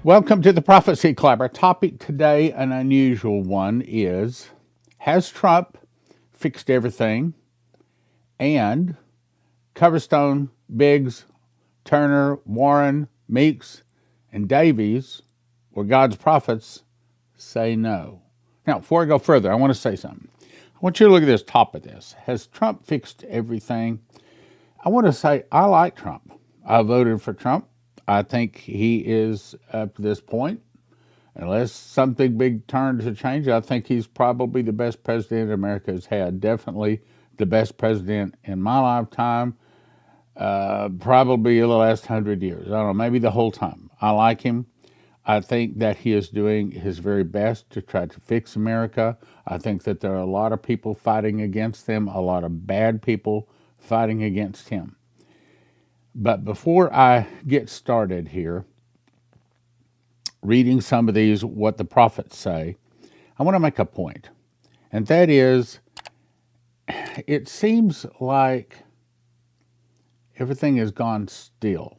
Welcome to the Prophecy Club. Our topic today, an unusual one, is has Trump fixed everything? And Coverstone, Biggs, Turner, Warren, Meeks, and Davies, or God's prophets, say no. Now, before I go further, I want to say something. I want you to look at this top of this. Has Trump fixed everything? I want to say I like Trump. I voted for Trump. I think he is, up to this point, unless something big turns to change, I think he's probably the best president America has had. Definitely the best president in my lifetime, probably in the last 100 years. I don't know, maybe the whole time. I like him. I think that he is doing his very best to try to fix America. I think that there are a lot of people fighting against him, a lot of bad people fighting against him. But before I get started here, reading some of these, what the prophets say, I want to make a point. And that is, it seems like everything has gone still.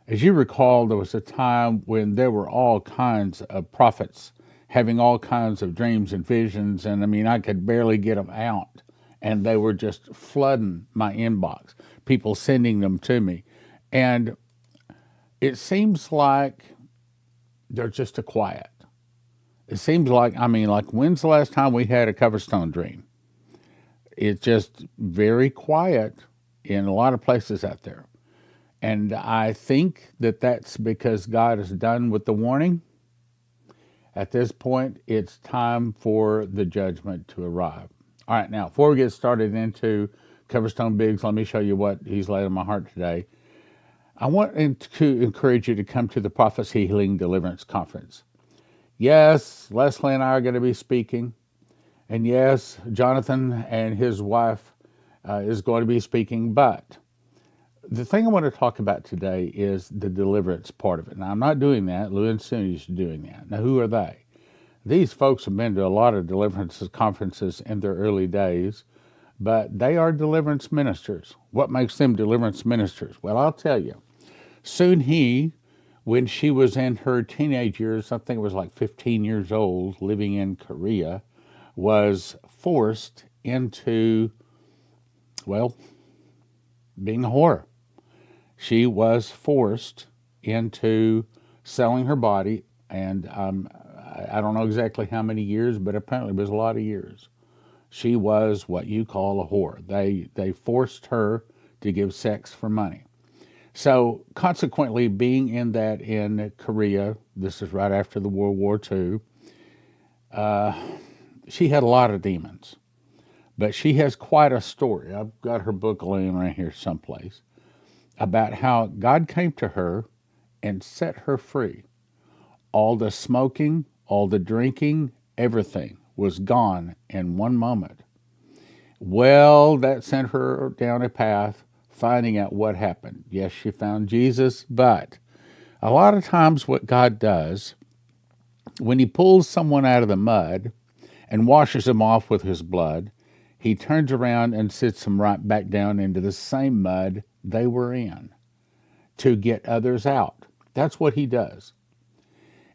As you recall, there was a time when there were all kinds of prophets having all kinds of dreams and visions, and I mean, I could barely get them out, and they were just flooding my inbox, people sending them to me. And it seems like they're just a quiet. It seems like, I mean, like, when's the last time we had a Coverstone dream? It's just very quiet in a lot of places out there. And I think that that's because God is done with the warning. At this point, it's time for the judgment to arrive. All right, now, before we get started into Coverstone Biggs, let me show you what he's laid on my heart today. I want to encourage you to come to the Prophecy Healing Deliverance Conference. Yes, Leslie and I are going to be speaking. And yes, Jonathan and his wife is going to be speaking. But the thing I want to talk about today is the deliverance part of it. Now, I'm not doing that. Lou and Sunny's doing that. Now, who are they? These folks have been to a lot of deliverance conferences in their early days, but they are deliverance ministers. What makes them deliverance ministers? Well, I'll tell you. Soon he, when she was in her teenage years, I think it was like 15 years old, living in Korea, was forced into, well, being a whore. She was forced into selling her body, and I don't know exactly how many years, but apparently it was a lot of years. She was what you call a whore. They forced her to give sex for money. So consequently, being in that in Korea, this is right after the World War II, she had a lot of demons. But she has quite a story. I've got her book laying right here someplace about how God came to her and set her free. All the smoking, all the drinking, everything was gone in one moment. Well, that sent her down a path finding out what happened. Yes, she found Jesus, but a lot of times what God does, when he pulls someone out of the mud and washes them off with his blood, he turns around and sits them right back down into the same mud they were in to get others out. That's what he does.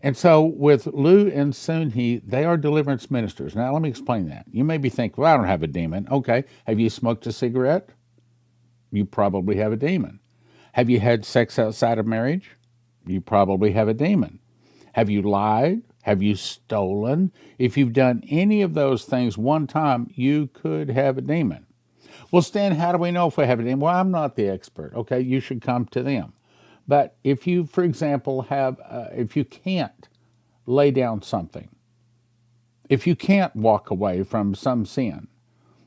And so with Lou and Soon-Hee, they are deliverance ministers. Now, let me explain that. You may be thinking, well, I don't have a demon. Okay, have you smoked a cigarette? You probably have a demon. Have you had sex outside of marriage? You probably have a demon. Have you lied? Have you stolen? If you've done any of those things one time, you could have a demon. Well, Stan, how do we know if we have a demon? Well, I'm not the expert. Okay, you should come to them. But if you, for example, if you can't lay down something, if you can't walk away from some sin,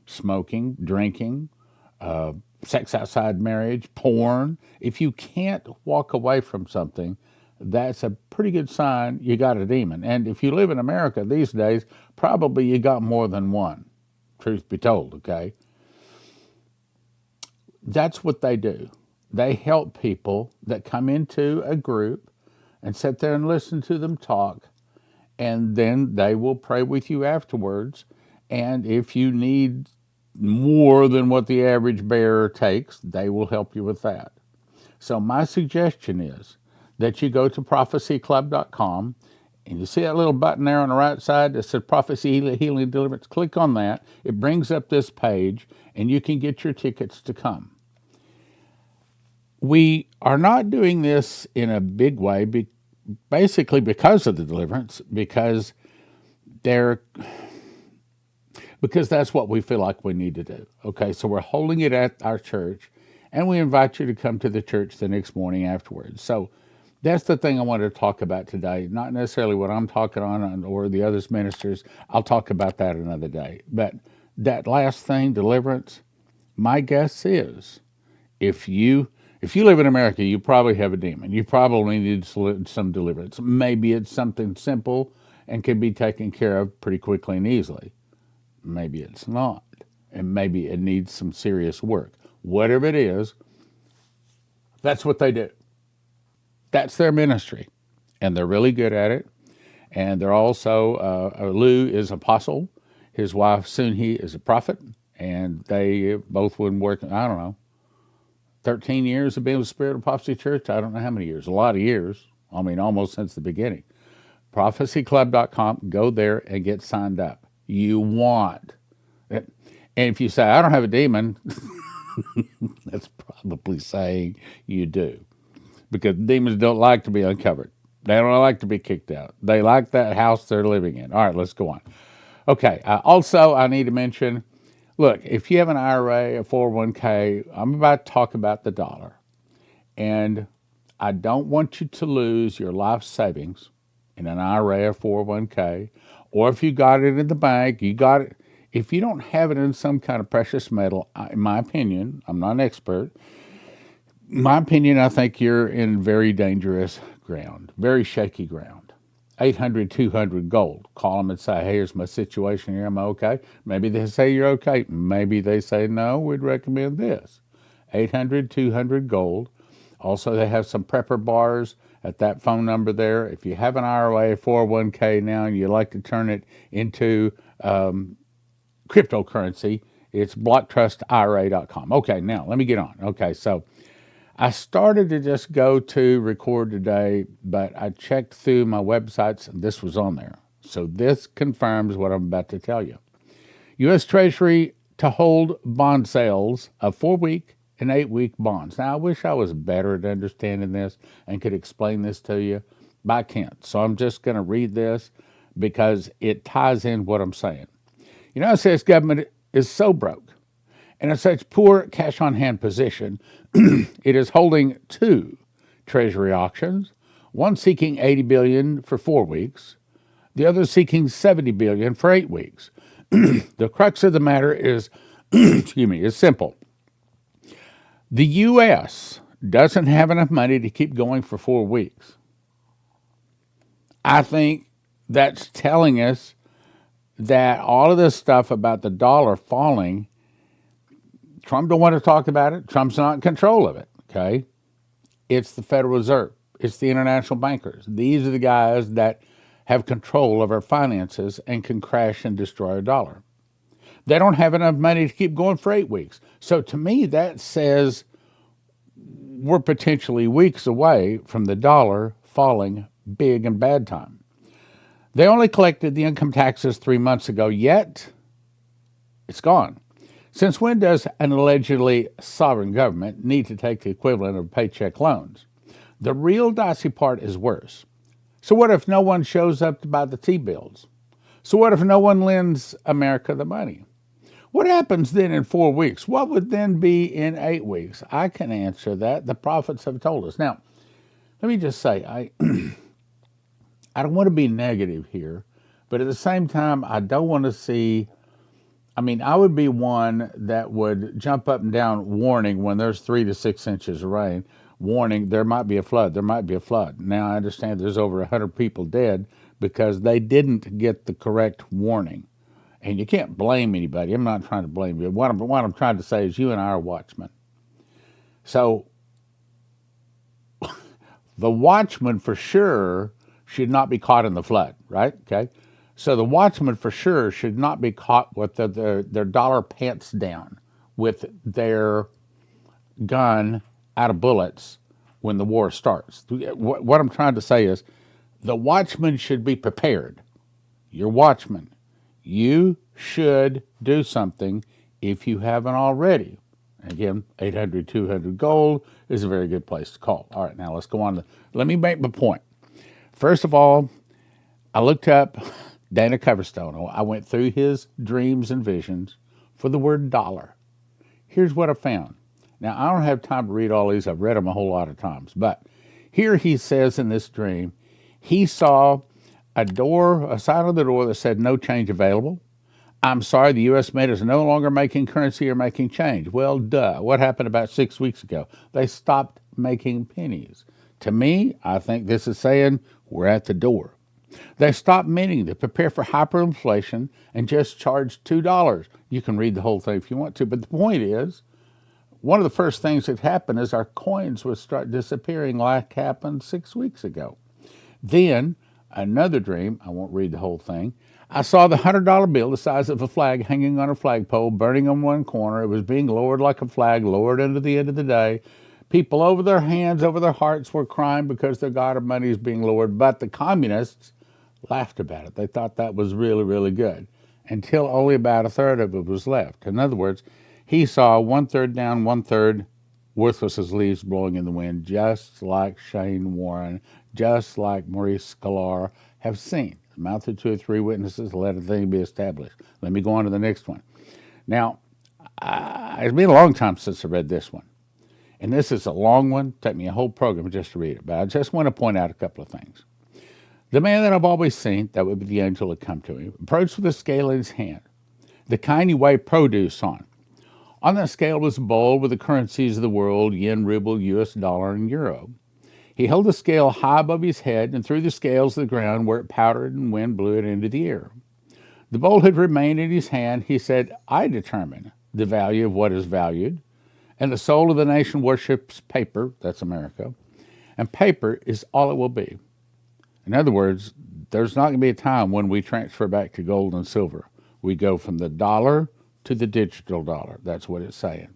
smoking, drinking, sex outside marriage, porn, if you can't walk away from something, that's a pretty good sign you got a demon. And if you live in America these days, probably you got more than one, truth be told, okay? That's what they do. They help people that come into a group and sit there and listen to them talk, and then they will pray with you afterwards. And if you need more than what the average bearer takes, they will help you with that. So my suggestion is that you go to prophecyclub.com, and you see that little button there on the right side that says Prophecy Healing Deliverance. Click on that. It brings up this page, and you can get your tickets to come. We are not doing this in a big way, basically because of the deliverance, because that's what we feel like we need to do. Okay, so we're holding it at our church, and we invite you to come to the church the next morning afterwards. So that's the thing I wanted to talk about today. Not necessarily what I'm talking on or the other ministers. I'll talk about that another day. But that last thing, deliverance, my guess is if you live in America, you probably have a demon. You probably need some deliverance. Maybe it's something simple and can be taken care of pretty quickly and easily. Maybe it's not. And maybe it needs some serious work. Whatever it is, that's what they do. That's their ministry, and they're really good at it. And they're also, Lou is apostle. His wife, Sunhee, is a prophet. And they both would work, I don't know, 13 years of being with Spirit Apostle Church. I don't know how many years, a lot of years. I mean, almost since the beginning. Prophecyclub.com, go there and get signed up. You want it. And if you say, I don't have a demon, that's probably saying you do. Because demons don't like to be uncovered. They don't like to be kicked out. They like that house they're living in. All right, let's go on. Okay, also, I need to mention, look, if you have an IRA, a 401k, I'm about to talk about the dollar. And I don't want you to lose your life savings in an IRA or 401k, or if you got it in the bank, you got it. If you don't have it in some kind of precious metal, in my opinion, I'm not an expert, my opinion, I think you're in very dangerous ground, very shaky ground. 800-200 gold. Call them and say, hey, here's my situation here. Am I okay? Maybe they say you're okay. Maybe they say, no, we'd recommend this. 800-200 gold. Also, they have some prepper bars at that phone number there. If you have an IRA, 401k now, and you'd like to turn it into cryptocurrency, it's blocktrustira.com. Okay, now let me get on. Okay, so I started to just go to record today, but I checked through my websites and this was on there. So this confirms what I'm about to tell you. U.S. Treasury to hold bond sales of 4-week and 8-week bonds. Now, I wish I was better at understanding this and could explain this to you, but I can't. So I'm just going to read this because it ties in what I'm saying. United States government is so broke and in such poor cash-on-hand position, it is holding 2 Treasury auctions, one seeking $80 billion for 4 weeks, the other seeking $70 billion for 8 weeks. The crux of the matter is, is simple. The U.S. doesn't have enough money to keep going for 4 weeks. I think that's telling us that all of this stuff about the dollar falling, Trump don't want to talk about it. Trump's not in control of it, okay? It's the Federal Reserve. It's the international bankers. These are the guys that have control of our finances and can crash and destroy our dollar. They don't have enough money to keep going for 8 weeks. So to me, that says we're potentially weeks away from the dollar falling big and bad time. They only collected the income taxes 3 months ago, yet it's gone. Since when does an allegedly sovereign government need to take the equivalent of paycheck loans? The real dicey part is worse. So what if no one shows up to buy the T-bills? So what if no one lends America the money? What happens then in 4 weeks? What would then be in 8 weeks? I can answer that. The prophets have told us. Now, let me just say, I don't want to be negative here, but at the same time, I don't want to see, I would be one that would jump up and down warning when there's 3 to 6 inches of rain, warning there might be a flood, there might be a flood. Now, I understand there's over 100 people dead because they didn't get the correct warning. And you can't blame anybody. I'm not trying to blame you. What I'm trying to say is you and I are watchmen. So the watchman for sure should not be caught in the flood, right? Okay. So the watchman for sure should not be caught with their dollar pants down with their gun out of bullets when the war starts. What I'm trying to say is the watchman should be prepared. You're watchman. You should do something if you haven't already. Again, 800-200 gold is a very good place to call. All right, now let's go on. Let me make my point. First of all, I looked up Dana Coverstone. I went through his dreams and visions for the word dollar. Here's what I found. Now, I don't have time to read all these. I've read them a whole lot of times. But here he says in this dream, he saw a sign on the door that said no change available. I'm sorry, the U.S. Mint is no longer making currency or making change. Well, duh. What happened about 6 weeks ago? They stopped making pennies. To me, I think this is saying we're at the door. They stopped minting to prepare for hyperinflation and just charge $2. You can read the whole thing if you want to, but the point is, one of the first things that happened is our coins would start disappearing like happened 6 weeks ago. Then, another dream, I won't read the whole thing, I saw the $100 bill the size of a flag hanging on a flagpole, burning on one corner. It was being lowered like a flag, lowered into the end of the day. People over their hands, over their hearts were crying because their god of money is being lowered. But the communists laughed about it. They thought that was really, really good until only about a third of it was left. In other words, he saw 1/3 down, 1/3 worthless as leaves blowing in the wind, just like Shane Warren, just like Maurice Sklar have seen. The mouth of 2 or 3 witnesses, let a thing be established. Let me go on to the next one. Now, it's been a long time since I read this one. And this is a long one. It'll take me a whole program just to read it. But I just want to point out a couple of things. The man that I've always seen, that would be the angel that come to him, approached with a scale in his hand, the kind he weighed produce on. On that scale was a bowl with the currencies of the world, yen, ruble, US dollar, and euro. He held the scale high above his head and threw the scales to the ground where it powdered and wind blew it into the air. The bowl had remained in his hand. He said, I determine the value of what is valued, and the soul of the nation worships paper, that's America, and paper is all it will be. In other words, there's not going to be a time when we transfer back to gold and silver. We go from the dollar to the digital dollar. That's what it's saying.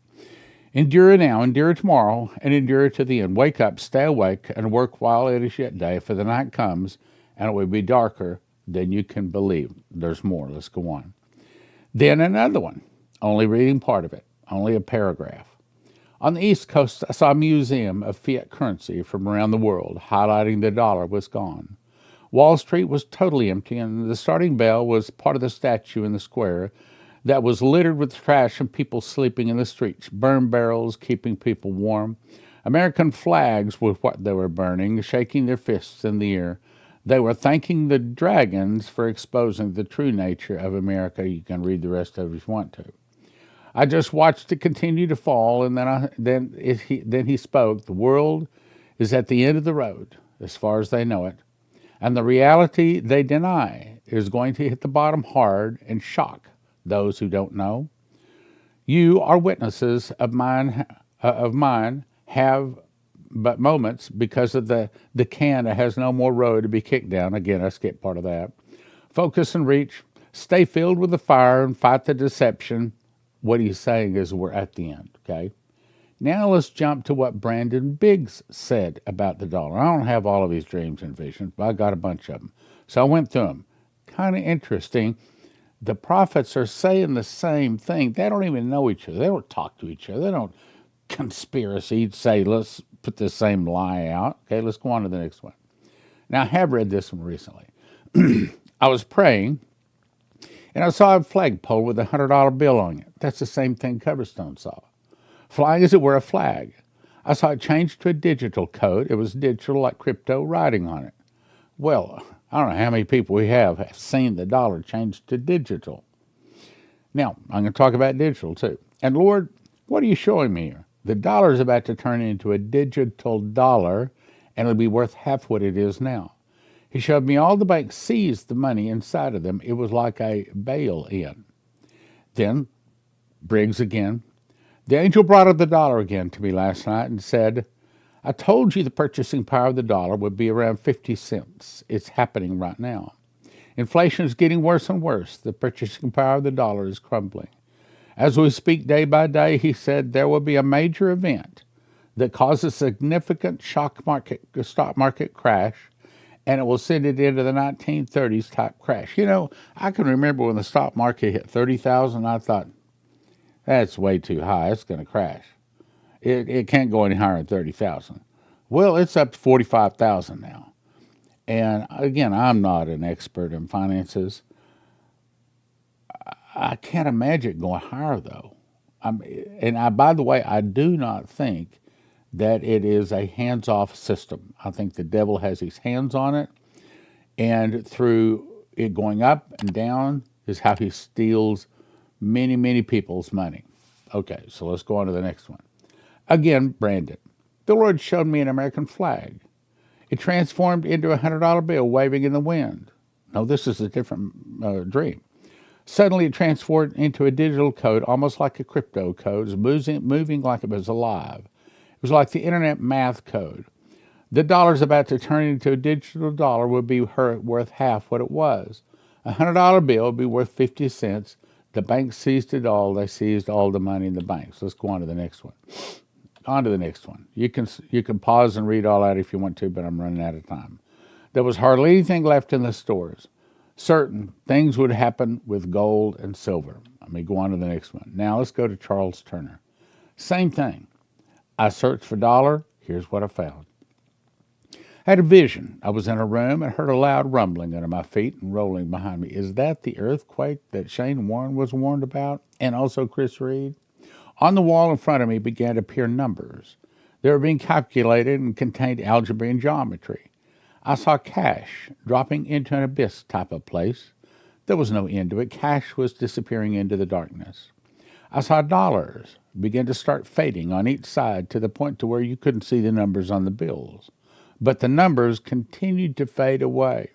Endure now, endure tomorrow, and endure to the end. Wake up, stay awake, and work while it is yet day, for the night comes, and it will be darker than you can believe. There's more. Let's go on. Then another one, only reading part of it, only a paragraph. On the East Coast, I saw a museum of fiat currency from around the world, highlighting the dollar was gone. Wall Street was totally empty, and the starting bell was part of the statue in the square that was littered with trash and people sleeping in the streets, burn barrels keeping people warm. American flags were what they were burning, shaking their fists in the air. They were thanking the dragons for exposing the true nature of America. You can read the rest of it if you want to. I just watched it continue to fall, and then he spoke. The world is at the end of the road, as far as they know it, and the reality they deny is going to hit the bottom hard and shock those who don't know. You are witnesses of mine have but moments because of the can that has no more road to be kicked down. Again, I skipped part of that. Focus and reach. Stay filled with the fire and fight the deception. What he's saying is we're at the end, okay? Now let's jump to what Brandon Biggs said about the dollar. I don't have all of his dreams and visions, but I got a bunch of them. So I went through them. Kind of interesting. The prophets are saying the same thing. They don't even know each other. They don't talk to each other. They don't conspiracy say, let's put the same lie out. Okay, let's go on to the next one. Now, I have read this one recently. I was praying, and I saw a flagpole with a $100 bill on it. That's the same thing Coverstone saw. Flying as it were a flag. I saw it change to a digital code. It was digital like crypto writing on it. Well, I don't know how many people we have seen the dollar change to digital. Now, I'm going to talk about digital too. And Lord, what are you showing me here? The dollar is about to turn into a digital dollar, and it'll be worth half what it is now. He showed me all the banks seized the money inside of them. It was like a bail-in. Then, Briggs again. The angel brought up the dollar again to me last night and said, I told you the purchasing power of the dollar would be around 50 cents. It's happening right now. Inflation is getting worse and worse. The purchasing power of the dollar is crumbling. As we speak day by day, he said, there will be a major event that causes significant stock market crash, and it will send it into the 1930s type crash. I can remember when the stock market hit 30,000, I thought, that's way too high. It's going to crash. It can't go any higher than 30,000. Well, it's up to 45,000 now. And again, I'm not an expert in finances. I can't imagine it going higher, though. By the way, I do not think that it is a hands-off system. I think the devil has his hands on it, and through it going up and down is how he steals many, many people's money. Okay, so let's go on to the next one. Again, Brandon. The Lord showed me an American flag. It transformed into a $100 bill waving in the wind. No, this is a different dream. Suddenly it transformed into a digital code, almost like a crypto code, moving like it was alive. It was like the internet math code. The dollar's about to turn into a digital dollar would be worth half what it was. A $100 bill would be worth 50 cents. The bank seized it all. They seized all the money in the banks. Let's go on to the next one. On to the next one. You can pause and read all that if you want to, but I'm running out of time. There was hardly anything left in the stores. Certain things would happen with gold and silver. Let me go on to the next one. Now let's go to Charles Turner. Same thing. I searched for dollar. Here's what I found. I had a vision. I was in a room and heard a loud rumbling under my feet and rolling behind me. Is that the earthquake that Shane Warren was warned about? And also Chris Reed? On the wall in front of me began to appear numbers. They were being calculated and contained algebra and geometry. I saw cash dropping into an abyss type of place. There was no end to it. Cash was disappearing into the darkness. I saw dollars begin to start fading on each side to the point to where you couldn't see the numbers on the bills. But the numbers continued to fade away.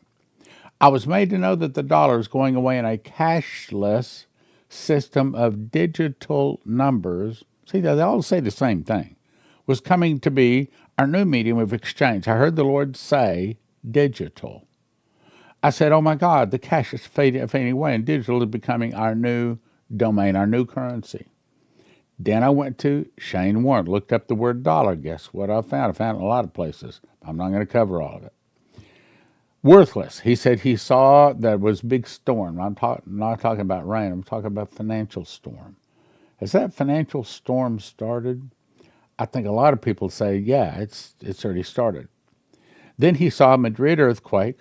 I was made to know that the dollar is going away in a cashless system of digital numbers. See, they all say the same thing. Was coming to be our new medium of exchange. I heard the Lord say digital. I said, oh my God, the cash is fading away and digital is becoming our new domain, our new currency. Then I went to Shane Warren, looked up the word dollar. Guess what I found? I found it in a lot of places. I'm not going to cover all of it. Worthless. He said he saw that was big storm. I'm not talking about rain. I'm talking about financial storm. Has that financial storm started? I think a lot of people say, yeah, it's already started. Then he saw Madrid earthquake.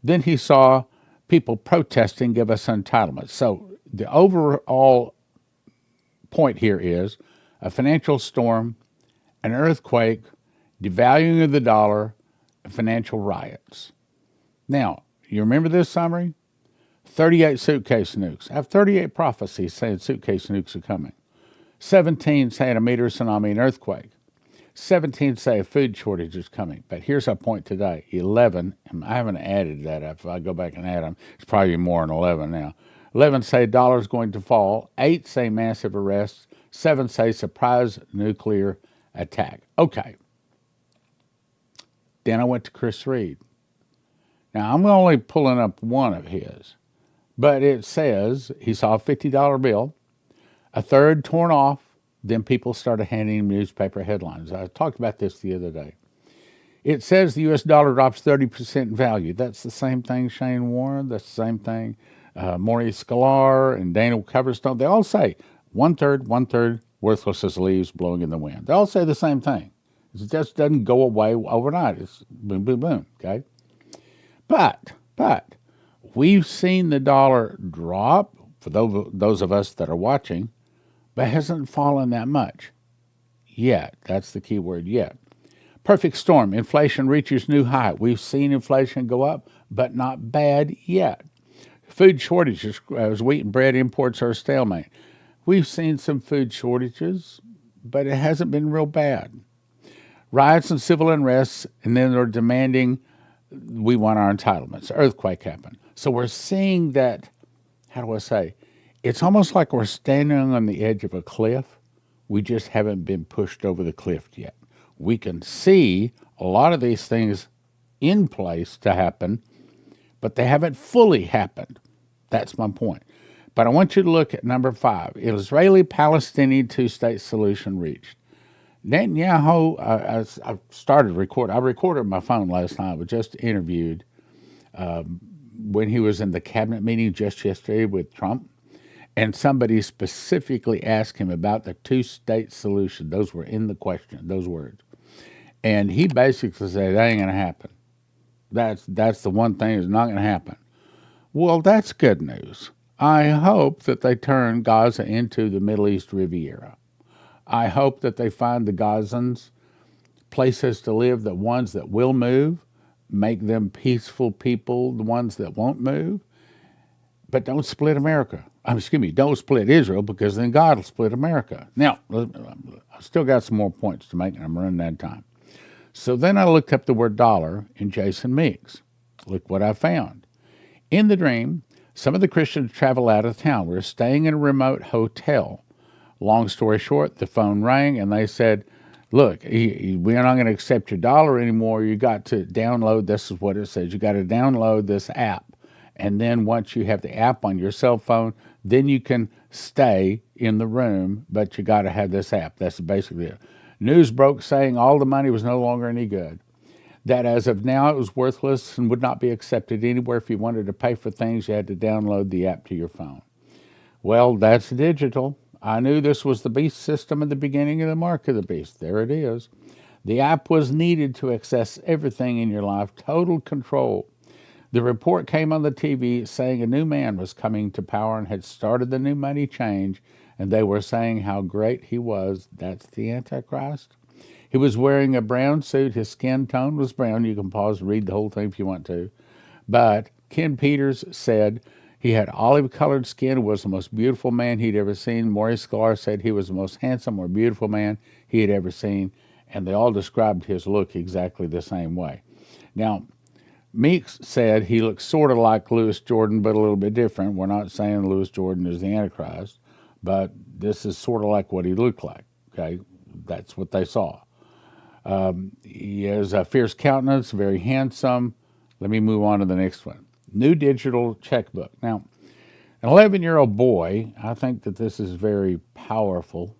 Then he saw people protesting, give us entitlements. So the overall point here is a financial storm, an earthquake, devaluing of the dollar, and financial riots. Now, you remember this summary? 38 suitcase nukes. I have 38 prophecies saying suitcase nukes are coming. 17 saying a meteor tsunami and earthquake. 17 say a food shortage is coming. But here's our point today. 11, and I haven't added that up. If I go back and add them, it's probably more than 11 now. 11 say dollar's going to fall. 8 say massive arrests. 7 say surprise nuclear attack. Okay. Then I went to Chris Reed. Now, I'm only pulling up one of his. But it says he saw a $50 bill, a third torn off. Then people started handing him newspaper headlines. I talked about this the other day. It says the U.S. dollar drops 30% in value. That's the same thing Shane Warren. That's the same thing Maurice Sklar and Daniel Coverstone. They all say one-third, worthless as leaves blowing in the wind. They all say the same thing. It just doesn't go away overnight. It's boom, boom, boom, okay? But we've seen the dollar drop, for those of us that are watching, but it hasn't fallen that much yet. That's the key word, yet. Perfect storm. Inflation reaches new high. We've seen inflation go up, but not bad yet. Food shortages, as wheat and bread imports are a stalemate. We've seen some food shortages, but it hasn't been real bad. Riots and civil unrest, and then they're demanding we want our entitlements. Earthquake happened. So we're seeing that, how do I say, it's almost like we're standing on the edge of a cliff. We just haven't been pushed over the cliff yet. We can see a lot of these things in place to happen, but they haven't fully happened. That's my point. But I want you to look at number 5. Israeli-Palestinian two-state solution reached. Netanyahu, I started recording. I recorded my phone last night. I was just interviewed when he was in the cabinet meeting just yesterday with Trump. And somebody specifically asked him about the two-state solution. Those were in the question, those words. And he basically said, that ain't going to happen. That's the one thing that's not going to happen. Well, that's good news. I hope that they turn Gaza into the Middle East Riviera. I hope that they find the Gazans places to live, the ones that will move, make them peaceful people, the ones that won't move. But don't split America. Don't split Israel, because then God will split America. Now, I still got some more points to make, and I'm running out of time. So then I looked up the word dollar in Jason Meeks. Look what I found. In the dream, some of the Christians travel out of town. We're staying in a remote hotel. Long story short, the phone rang, and they said, look, we're not going to accept your dollar anymore. You got to download, this is what it says, you got to download this app. And then once you have the app on your cell phone, then you can stay in the room, but you got to have this app. That's basically it. News broke saying all the money was no longer any good, that as of now it was worthless and would not be accepted anywhere. If you wanted to pay for things, you had to download the app to your phone. Well, that's digital. I knew this was the beast system at the beginning of the mark of the beast. There it is. The app was needed to access everything in your life, total control. The report came on the TV saying a new man was coming to power and had started the new money change, and they were saying how great he was. That's the Antichrist. He was wearing a brown suit. His skin tone was brown. You can pause and read the whole thing if you want to. But Ken Peters said he had olive-colored skin, was the most beautiful man he'd ever seen. Maurice Sklar said he was the most handsome or beautiful man he had ever seen, and they all described his look exactly the same way. Now, Meeks said he looks sort of like Louis Jordan, but a little bit different. We're not saying Louis Jordan is the Antichrist, but this is sort of like what he looked like. Okay, that's what they saw. He has a fierce countenance, very handsome. Let me move on to the next one. New digital checkbook. Now, an 11-year-old boy, I think that this is very powerful.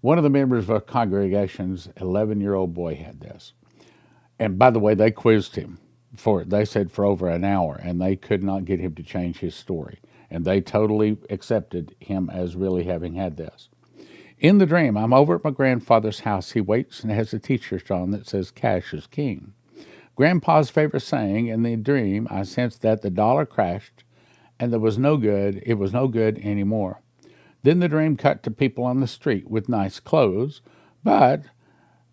One of the members of our congregation's 11-year-old boy had this. And by the way, they quizzed him they said for over an hour, and they could not get him to change his story. And they totally accepted him as really having had this. In the dream, I'm over at my grandfather's house. He waits and has a t-shirt on that says cash is king. Grandpa's favorite saying. In the dream, I sensed that the dollar crashed and it was no good anymore. Then the dream cut to people on the street with nice clothes, but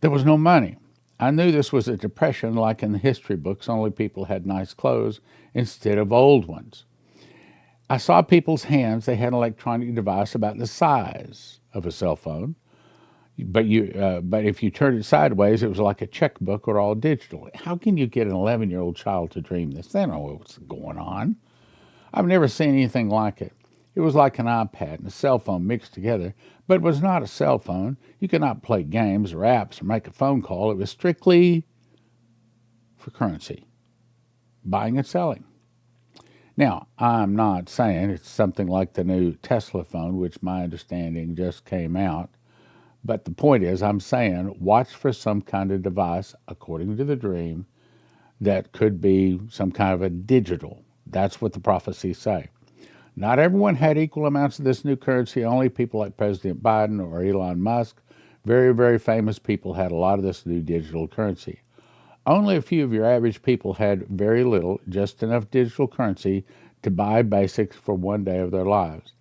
there was no money. I knew this was a depression like in the history books, only people had nice clothes instead of old ones. I saw people's hands. They had an electronic device about the size of a cell phone, but if you turned it sideways, it was like a checkbook or all digital. How can you get an 11-year-old child to dream this? They don't know what's going on. I've never seen anything like it. It was like an iPad and a cell phone mixed together, but it was not a cell phone. You could not play games or apps or make a phone call. It was strictly for currency, buying and selling. Now, I'm not saying it's something like the new Tesla phone, which my understanding just came out. But the point is, I'm saying watch for some kind of device, according to the dream, that could be some kind of a digital. That's what the prophecies say. Not everyone had equal amounts of this new currency. Only people like President Biden or Elon Musk, very, very famous people, had a lot of this new digital currency. Only a few of your average people had very little, just enough digital currency to buy basics for one day of their lives.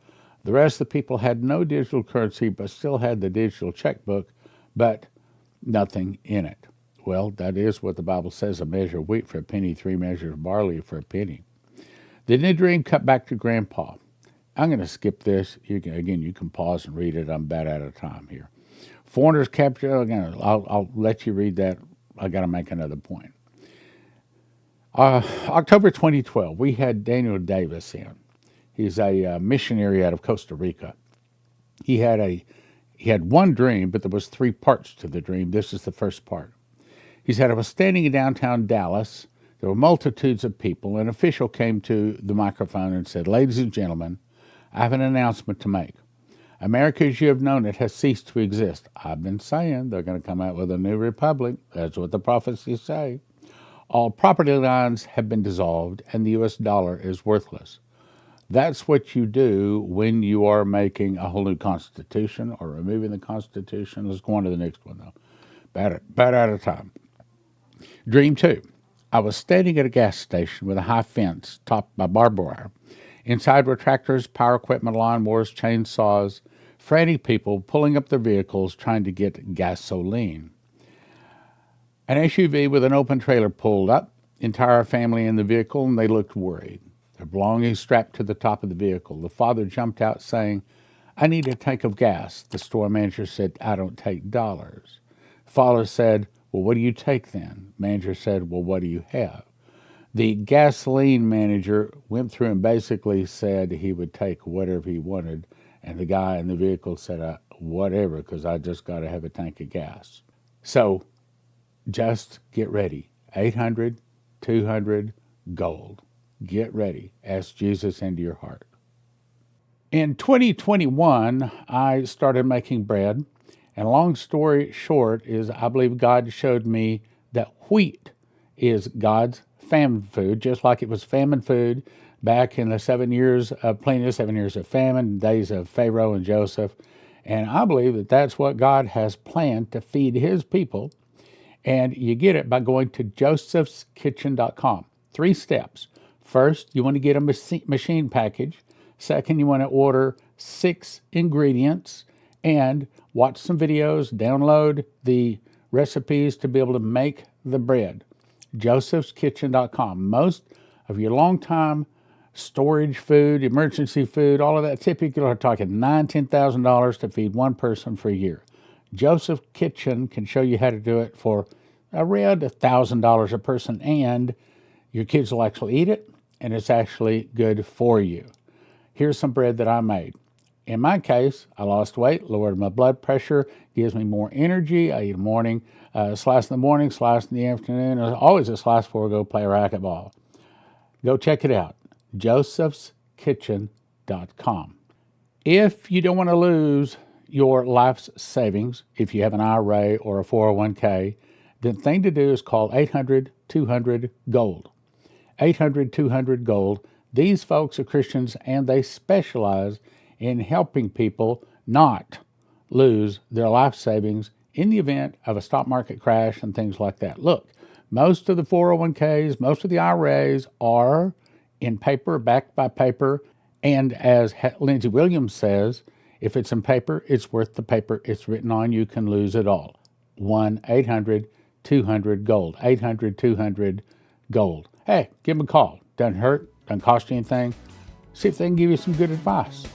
The rest of the people had no digital currency but still had the digital checkbook, but nothing in it. Well, that is what the Bible says, a measure of wheat for a penny, 3 measures of barley for a penny. The new dream cut back to Grandpa. I'm going to skip this. You can pause and read it. I'm about out of time here. Foreigners captured. Again, I'll let you read that. I got to make another point. October 2012, we had Daniel Davis in. He's a missionary out of Costa Rica. He had one dream, but there was 3 parts to the dream. This is the first part. He said, I was standing in downtown Dallas. There were multitudes of people. An official came to the microphone and said, ladies and gentlemen, I have an announcement to make. America as you have known it has ceased to exist. I've been saying they're going to come out with a new republic. That's what the prophecies say. All property lines have been dissolved, and the U.S. dollar is worthless. That's what you do when you are making a whole new constitution or removing the constitution. Let's go on to the next one, though. Bad out of time. Dream 2. I was standing at a gas station with a high fence topped by barbed wire. Inside were tractors, power equipment, lawnmowers, chainsaws, frantic people pulling up their vehicles trying to get gasoline. An SUV with an open trailer pulled up, entire family in the vehicle, and they looked worried. Their belongings strapped to the top of the vehicle. The father jumped out saying, "I need a tank of gas." The store manager said, "I don't take dollars." The father said, "Well, what do you take then?" The manager said, "Well, what do you have?" The gasoline manager went through and basically said he would take whatever he wanted, and the guy in the vehicle said, whatever, because I just got to have a tank of gas. So just get ready. 800, 200, gold. Get ready. Ask Jesus into your heart. In 2021, I started making bread, and long story short is I believe God showed me that wheat is God's famine food, just like it was famine food back in the 7 years of plenty, 7 years of famine, days of Pharaoh and Joseph. And I believe that that's what God has planned to feed his people. And you get it by going to josephskitchen.com. 3 steps. First, you want to get a machine package. Second, you want to order 6 ingredients and watch some videos, download the recipes to be able to make the bread. josephskitchen.com. Most of your long-time storage food, emergency food, all of that, typically are talking $9,000, $10,000 to feed one person for a year. Joseph Kitchen can show you how to do it for around $1,000 a person, and your kids will actually eat it, and it's actually good for you. Here's some bread that I made. In my case, I lost weight, lowered my blood pressure, gives me more energy. I eat a morning, slice in the morning, slice in the afternoon. There's always a slice before I go play racquetball. Go check it out, josephskitchen.com. If you don't want to lose your life's savings, if you have an IRA or a 401k, the thing to do is call 800-200-GOLD. 800-200-GOLD. These folks are Christians, and they specialize in helping people not lose their life savings in the event of a stock market crash and things like that. Look, most of the 401ks, most of the IRAs are in paper, backed by paper, and as Lindsey Williams says, if it's in paper, it's worth the paper it's written on. You can lose it all. 1-800-200-GOLD. 800-200-GOLD. Hey, give them a call. Doesn't hurt, doesn't cost you anything. See if they can give you some good advice.